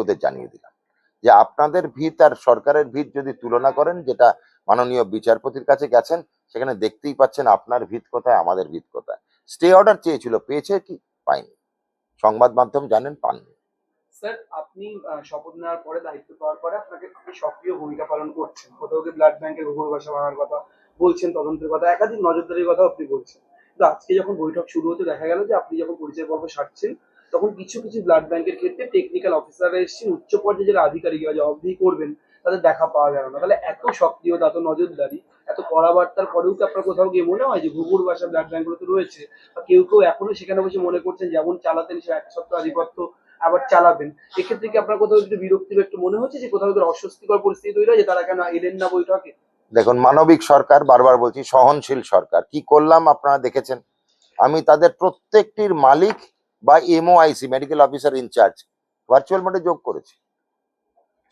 ওদের জানিয়ে দিলাম যে আপনাদের ভিত আর সরকারের ভিত যদি তুলনা করেন, যেটা মাননীয় বিচারপতির কাছে গেছেন, সেখানে দেখতেই পাচ্ছেন আপনার ভিত কোথায়, আমাদের ভিত কোথায়। স্টে অর্ডার চেয়েছিল, পেয়েছে কি? পায়নি। সংবাদ মাধ্যম জানেন, পাননি। স্যার, আপনি শপথ নেওয়ার পরে, দায়িত্ব পাওয়ার পরে আপনি সক্রিয় ভূমিকা পালন করছেন। কোথাও ব্লাড ব্যাংকের ঘুঘুর বাসা ভাঙার কথা বলছেন, তদন্তের কথা, একাধিক নজরদারির কথা আপনি বলছেন। কিন্তু আজকে যখন বৈঠক শুরু হতে দেখা গেল যে আপনি যখন পরিচয় পর্ব সারছেন, তখন কিছু কিছু ব্লাড ব্যাংকের ক্ষেত্রে টেকনিক্যাল অফিসাররা এসেছেন, উচ্চ পর্যায়ে যারা আধিকারিকরা জবাবদিহি করবেন তাদের দেখা পাওয়া গেল না। তাহলে এত সক্রিয়তা, এত নজরদারি, এত কড়াবার্তার পরেও কি আপনার কোথাও গিয়ে মনে হয় যে ঘুঘুর বাসা ব্লাড ব্যাংকগুলোতে রয়েছে, বা কেউ কেউ এখনো সেখানে বসে মনে করছেন যেমন চালাতেন সে এক সপ্তাহ আধিপত্য আবার চালাবেন? এক্ষেত্রে কি আপনার কোথাও একটু বিরক্তি বা একটু মনে হচ্ছে যে কোথাও একটু অস্বস্তিকর পরিস্থিতি তৈরি হয় যে তারা কেন এলেন না বৈঠকে? দেখুন, মানবিক সরকার, বারবার বলছি, সহনশীল সরকার। কি করলাম আপনারা দেখেছেন। আমি তাদের প্রত্যেকটির মালিক বা MOIC, medical officer in charge, virtual মোডে যোগ করেছি,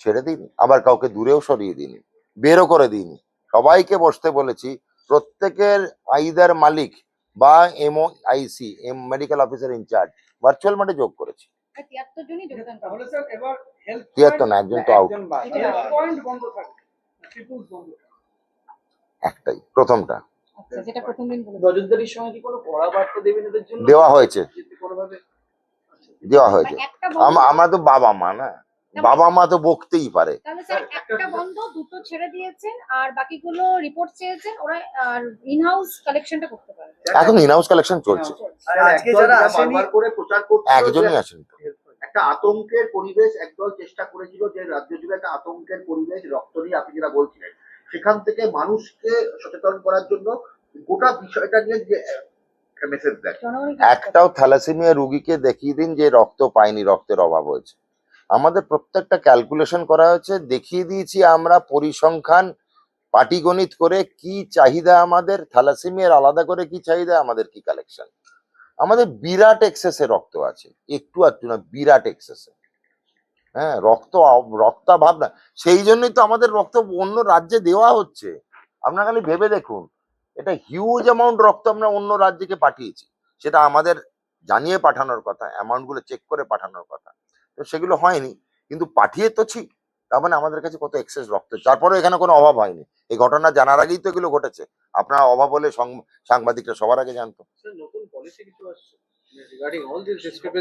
ছেড়ে দিইনি। আবার কাউকে দূরেও সরিয়ে দিইনি, বেরও করে দিইনি। সবাইকে বসতে বলেছি। প্রত্যেকের আইদার মালিক বা MOIC, medical officer in charge, virtual মোডে যোগ করেছি। ৭৩ জনই যোগদান করেন। তাহলে স্যার এবার হেলথ ৭৩ না, একজন তো আউট। পয়েন্ট বন্ধ থাকবে, ট্রিপলস বন্ধ থাকবে। একটাই, প্রথমটা আচ্ছা, যেটা প্রথম দিন বলেছেন। নজরদারির সময় কি কোনো কড়া বার্তা দেবেন এদের জন্য? দেওয়া হয়েছে, যদি কোনোভাবে দেওয়া হয়েছে। একটা বন্ধ, আমরা তো বাবা মা না, বাবা মা তো বকতেই পারে। তাহলে স্যার একটা বন্ধ, দুটো ছেড়ে দিয়েছেন, আর বাকিগুলো রিপোর্ট চেয়েছেন, ওরা আর ইনহাউস কালেকশনটা করতে পারে। এখন ইনহাউস কালেকশন চলছে। আজকে যারা বারবার করে প্রচার করছে, একজনই আসেন। একটা আতঙ্কের পরিবেশ একদল চেষ্টা করেছিল যে রাজ্য জুড়ে একটা আতঙ্কের পরিবেশ, রক্ত নিয়ে আপনি যেটা বলছিলেন, সেখান থেকে মানুষকে সচেতন করার জন্য গোটা বিষয়টা নিয়ে যে মেসেজ দেয়। একটাও থ্যালাসেমিয়া রোগীকে দেখিয়ে দিন যে রক্ত পায়নি, রক্তের অভাব হয়েছে। আমাদের প্রত্যেকটা ক্যালকুলেশন করা হয়েছে, দেখিয়ে দিয়েছি আমরা পরিসংখ্যান, পাটিগণিত করে কি চাহিদা আমাদের, থ্যালাসেমিয়ার আলাদা করে কি চাহিদা, আমাদের কি কালেকশন। আমাদের বিরাট এক্সেসে রক্ত আছে, একটু আধটু না, বিরাট এক্সেসে। হ্যাঁ, রক্তাভাব না, সেই জন্যই তো আমাদের রক্ত অন্য রাজ্যে দেওয়া হচ্ছে। আপনারা খালি ভেবে দেখুন, এটা হিউজ অ্যামাউন্ট রক্ত আমরা অন্য রাজ্যকে পাঠিয়েছি। সেটা আমাদের জানিয়ে পাঠানোর কথা, অ্যামাউন্ট গুলো চেক করে পাঠানোর কথা, তো সেগুলো হয়নি। কিন্তু পাঠিয়ে তোছি, তার মানে আমাদের কাছে কত এক্সেস রক্ত। তারপরে এখানে কোনো অভাব হয়নি। এই ঘটনা জানার আগেই তো এগুলো ঘটেছে। আপনার অভাব হলে সাংবাদিকরা সবার আগে জানতো। নতুন পলিসি কিছু আসছে রিগার্ডিং অল দিস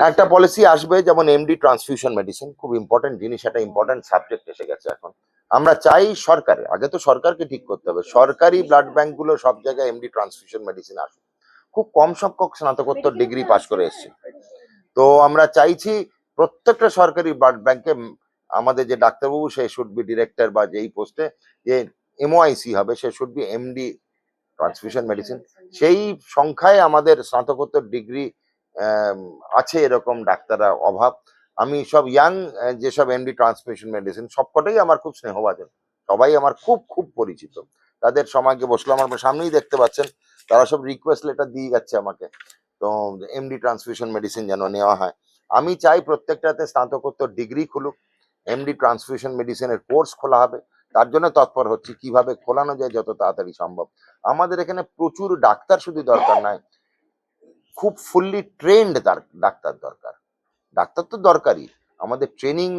একটা পলিসি আসবে, যেমন এমডি ট্রান্সফিউশন মেডিসিন, খুব ইম্পর্টেন্ট জিনিস, একটা ইম্পর্টেন্ট সাবজেক্ট এসে গেছে এখন। আমরা চাই সরকারে, আগে তো সরকারকে ঠিক করতে হবে, সরকারি ব্লাড ব্যাংক গুলো সব জায়গায় এমডি ট্রান্সফিউশন মেডিসিন আসুক। খুব কম সংখ্যক স্নাতকোত্তর ডিগ্রি পাস করে এসছে। তো আমরা চাইছি প্রত্যেকটা সরকারি ব্লাড ব্যাংকে আমাদের যে ডাক্তারবাবু, সে শুড বি ডিরেক্টর, বা যেই পোস্টে যে এমওআইসি হবে, সে should be MD transfusion medicine. সেই সংখ্যায় আমাদের স্নাতকোত্তর ডিগ্রি আছে এরকম ডাক্তাররা অভাব। আমি সব ইয়াং যেসব এমডি ট্রান্সফিউশন মেডিসিন, সবকটাই আমার খুব স্নেহভাজন, সবাই আমার খুব খুব পরিচিত। তাদের সমাজকে বসলো, আমার সামনেই দেখতে পাচ্ছেন, তারা সব রিকোয়েস্ট লেটার দিয়ে যাচ্ছে আমাকে, তো এমডি ট্রান্সফিউশন মেডিসিন যেন নেওয়া হয়। আমি চাই প্রত্যেকটাতে স্নাতকোত্তর ডিগ্রি খুলুক, এমডি ট্রান্সফিউশন মেডিসিনের কোর্স খোলা হবে। তার জন্য তৎপর হচ্ছি, কিভাবে খোলানো যায় যত তাড়াতাড়ি সম্ভব। আমাদের এখানে প্রচুর ডাক্তার শুধু দরকার নয়, খুব ফুললি ট্রেন্ড ডাক্তার দরকার। ডাক্তার তো দরকারই, আমাদের ট্রেনিং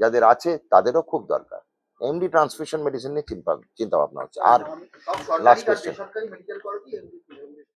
যাদের আছে তাদেরও খুব দরকার। এমডি ট্রান্সফিউশন মেডিসিন নিয়ে চিন্তা ভাবনা হচ্ছে। আর লাস্ট কোশ্চেন, সরকারি মেডিকেল কলেজে